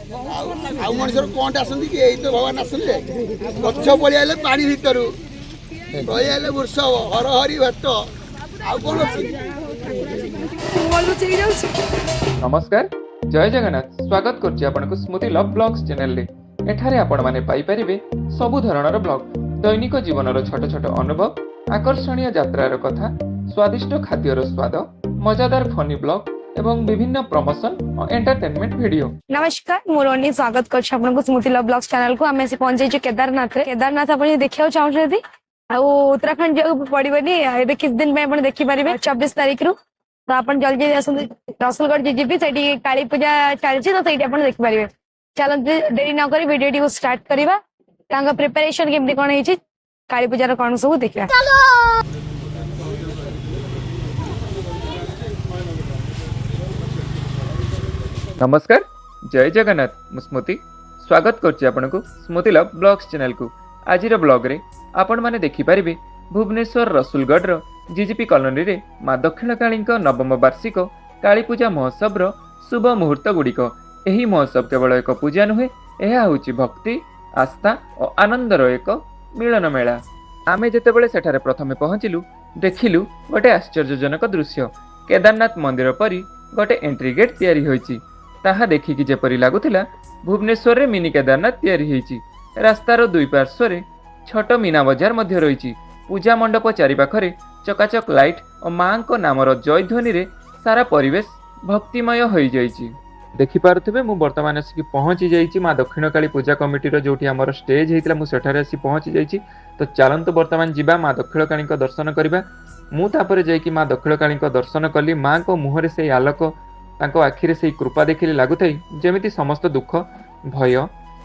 ଆଉ ମଣିଷର କଣଟା ଆସନ୍ତି କି ଏଇ ତ ଭଗବାନ ଆସନ୍ତି ଗଛ ପଳେଇ ଆଇଲେ ପାଣି ଭିତରୁ ପଳେଇ ଆଇଲେ ବୃଷ ହର ହରି ଭେଟ ଆଉ କଣ ଅଛି। नमस्कार जय जगन्नाथ स्वागत करुच्ची आपनको स्मृति लव ब्लॉग्स चैनल रे। एठारे आपण माने पाई परिबे सबु धरणर ब्लॉग दैनिक जीवनर छोट छोट अनुभव आकर्षणीय यात्रार कथा स्वादिष्ट खाद्यर स्वाद मजादार फनी ब्लॉग एवं विभिन्न प्रमोशन और एंटरटेनमेंट वीडियो। नमस्कार मोरनी स्वागत कर स्मृति लव ब्लॉग्स चैनल को आम आसी पहुंचे केदारनाथ केदारनाथ आप देखा चाहते उत्तराखंड जाऊ पड़ोनी ए किस दिन में देखिपारे 24 तारीख रु तो आप जल्दी रसुलगढ़ जी से काली पूजा चलती तो सही देखिपारे। चलते देरी न कर वीडियो को स्टार्ट करवा प्रिपरेशन केमती कौन है काली पूजार कौन सब देखा। नमस्कार जय जगन्नाथ मु स्मृति स्वागत करछि आपनको स्मृति लव ब्लॉग्स चैनल को। आजिर ब्लॉग रे आपण माने देखि परिबे भुवनेश्वर रसुलगढ़ रो जीजीपी कॉलोनी रे मां दक्षिणकाली नवम वार्षिक काली पूजा महोत्सव रो शुभ मुहूर्त गुड़िक। एही महोत्सव केवल एक पूजा नुहे, यह होउछि भक्ति आस्था और आनंदर एक मिलन मेला। आमे जेतेबेले सेठारे प्रथमे पहुंचिलु देखिलु गोटे आश्चर्यजनक दृश्य। केदारनाथ मंदिर परी गोटे एंट्री गेट तैयारी होइछि। ताहा देखिकी जेपरी लागुथिला भुवनेश्वर रे मिनी केदारनाथ तैयारी होइछि। रास्तार दुई पार्श्व रे छोट मीना बजार मध्य रहिछि। पूजा मंडप चारि पाखरे चकाचक लाइट और मां को नामर जय ध्वनि रे सारा परिवेश भक्तिमय होई जाइछि। देखि पारुथिबे मु वर्तमान आसी पहुंची जाइछि मां दक्षिणकाली पूजा कमिटी रो जोठी हमर स्टेज हेतिला मु सेठारे आसी पहुंची जाइछि। तो चलंतु वर्तमान जिबा मां दक्षिणकाली को दर्शन करबा। मु तापरे जाइकि मां दक्षिणकाली को दर्शन कली। मां को मुहरे से आलोक तांको आखिरे से कृपा देखिले लागुथाई जेमिति समस्त दुख भय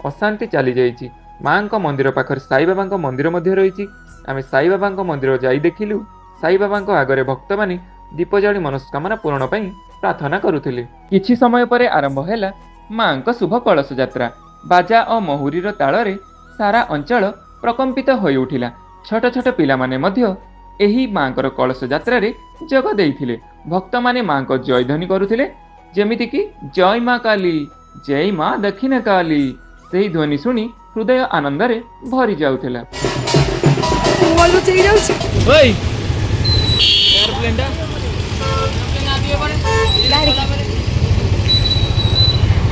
अशांति चली जाइछि। मां को मंदिर पाखर साई बाबा को मंदिर मध्य रहिछि। आमे साई बाबा को मंदिर जाई देखिलु। साई बाबा को आगरे भक्त माने दीप जाली मनस्कामना पूर्ण पई प्रार्थना करुथिले। किछि समय परे आरंभ हैला मां को शुभ कलश यात्रा। बाजा और महुरीर ताଳରେ सारा अंचल प्रकंपित होई उठिला। छोट छोट पिला माने मध्य एही मांकर कलश यात्रा रे जोग देइथिले। भक्त माने मां को जय ध्वनि करुथिले जेमिति कि जय मां काली जय मां दक्षिण काली। सेही ध्वनि सुनी हृदय आनंद रे भरी जाउथिला।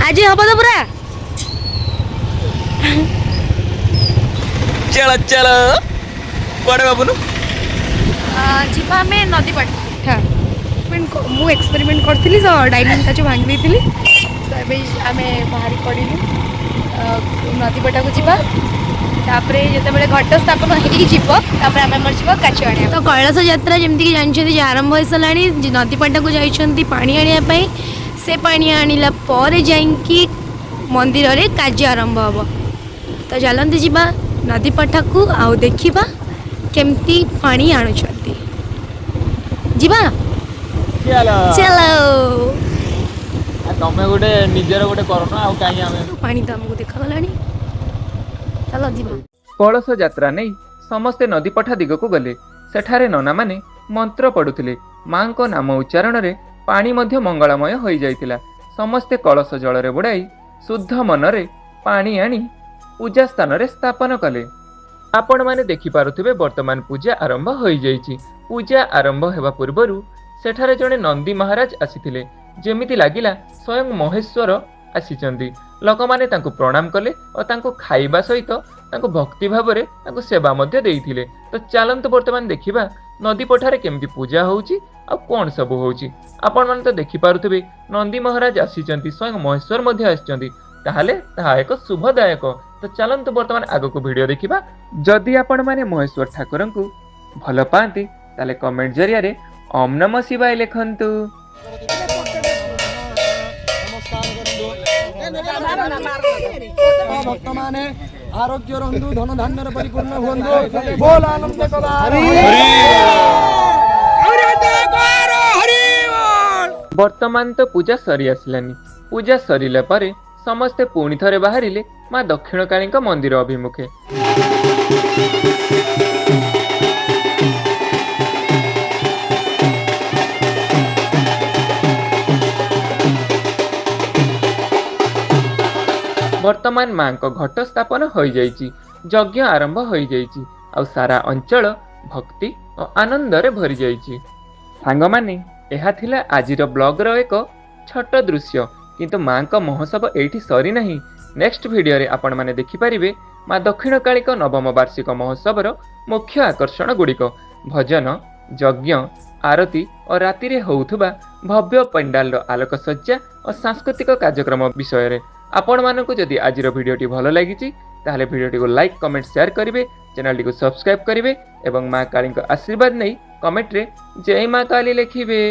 आज हम तो पूरा चलो चलो बड़े बाबू जीवा में नदी पट हाँ मु एक्सपेरिमेंट करथिली तो डाइनिंग का जो भांग देथिली तो एबे आमे बाहर पड़िलु नदी पटा को जीवा। तापरे जेतेबेले घट स्थापन हेकी जीव तापरे आमे मर जीव काची आनिया। तो कैलाश यात्रा जेमति कि जानछथि जे आरंभ होई सलाणी नदी पटा को जाइछन्ति पानी आनिया पई। से पानी आनिला परे जाइकी मंदिर रे कार्य आरंभ हबो। तो चलंती जीवा नदी पटा को आउ देखिबा केमती पानी आणुछन्ति। जीवा चलो तमे गोटे निजर गोटे करना आ काई आमे पानी तो हमको देखा गलानी। चलो जीवा। कलश यात्रा नहीं समस्ते नदी पठा दिग को गले। सेठारे नना माने मंत्र पढ़ुथिले। मां को नाम उच्चारण रे पानी मध्य मंगलमय होई जाइतिला। समस्ते कलश जल रे बुड़ाई शुद्ध मन रे पानी आनी पूजा स्थान रे स्थापन कले। आपण माने देखि पारुथिबे वर्तमान पूजा आरंभ होई जाइछि। पूजा आरंभ हेबा पूर्वरु सेठारे जणे नंदी महाराज आसीथिले। जेमिति लागिला स्वयं महेश्वर आसीचंदी। लोक माने तांको प्रणाम कले और तांको खाइबा सहित तांको भक्ति भाव रे तांको सेवा मध्य देइथिले। तो चलंतु वर्तमान देखिबा नदी पठारे केमती पूजा होउची आ कोन सब होउची। आपण माने तो देखि पारुथिबे नंदी महाराज आसीचंती स्वयं महेश्वर मध्य आसीचंती। ताहाले ताहा एक शुभदायक। तो चलंतु वर्तमान आगो को वीडियो देखिबा। जदि आपण माने महेश्वर ठाकुर को भल पांती ताले कमेंट जरिया रे ओम नमः शिवाय लिखंतु। भक्त माने आरोग्य रंदु धन धान्य परिपूर्ण हुंदु बोल आनंद कला वर्तमान तो पूजा सरी आसलानी। पूजा सरिला परे समस्ते पुणी थरे बाहरिले मां दक्षिणकाली मंदिर अभिमुखे। ବର୍ତ୍ତମାନ ମାଙ୍କ ଘଟ ସ୍ଥାପନ ହୋଇଯାଇଛି, ଯଜ୍ଞ ଆରମ୍ଭ ହୋଇଯାଇଛି, ଆଉ ସାରା ଅଞ୍ଚଳ ଭକ୍ତି ଓ ଆନନ୍ଦରେ ଭରି ଯାଇଛି। ସାଙ୍ଗମାନେ, ଏହା ଥିଲା ଆଜିର ବ୍ଲଗର ଏକ ଛୋଟ ଦୃଶ୍ୟ, କିନ୍ତୁ ମାଙ୍କ ମହୋତ୍ସବ ଏଇଠି ସରିନାହିଁ। ନେକ୍ସଟ ଭିଡ଼ିଓରେ ଆପଣମାନେ ଦେଖିପାରିବେ ମା ଦକ୍ଷିଣକାଳୀଙ୍କ ନବମ ବାର୍ଷିକ ମହୋତ୍ସବର ମୁଖ୍ୟ ଆକର୍ଷଣ ଗୁଡ଼ିକ, ଭଜନ, ଯଜ୍ଞ, ଆରତୀ ଓ ରାତିରେ ହେଉଥିବା ଭବ୍ୟ ପେଣ୍ଡାଲର ଆଲୋକସଜ୍ଜା ଓ ସାଂସ୍କୃତିକ କାର୍ଯ୍ୟକ୍ରମ ବିଷୟରେ। ଆପଣମାନଙ୍କୁ ଯଦି ଆଜିର ଭିଡ଼ିଓଟି ଭଲ ଲାଗିଛି ତାହେଲେ ଭିଡ଼ିଓଟିକୁ ଲାଇକ୍, କମେଣ୍ଟ, ସେୟାର କରିବେ, ଚ୍ୟାନେଲଟିକୁ ସବସ୍କ୍ରାଇବ୍ କରିବେ ଏବଂ ମା କାଳୀଙ୍କ ଆଶୀର୍ବାଦ ନେଇ କମେଣ୍ଟରେ ଜୟ ମା କାଳୀ ଲେଖିବେ।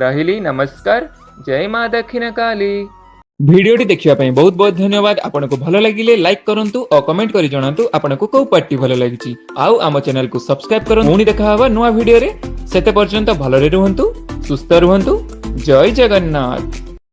ରହିଲି, ନମସ୍କାର, ଜୟ ମା ଦକ୍ଷିଣ କାଳୀ। ଭିଡ଼ିଓଟି ଦେଖିବା ପାଇଁ ବହୁତ ବହୁତ ଧନ୍ୟବାଦ। ଆପଣଙ୍କୁ ଭଲ ଲାଗିଲେ ଲାଇକ୍ କରନ୍ତୁ ଓ କମେଣ୍ଟ କରି ଜଣାନ୍ତୁ ଆପଣଙ୍କୁ କୋଉ ପାର୍ଟି ଭଲ ଲାଗିଛି। ଆଉ ଆମ ଚ୍ୟାନେଲକୁ ସବସ୍କ୍ରାଇବ୍ କରନ୍ତୁ। ପୁଣି ଦେଖା ହବା ନୂଆ ଭିଡ଼ିଓରେ। ସେତେ ପର୍ଯ୍ୟନ୍ତ ଭଲରେ ରୁହନ୍ତୁ, ସୁସ୍ଥ ରୁହନ୍ତୁ। ଜୟ ଜଗନ୍ନାଥ।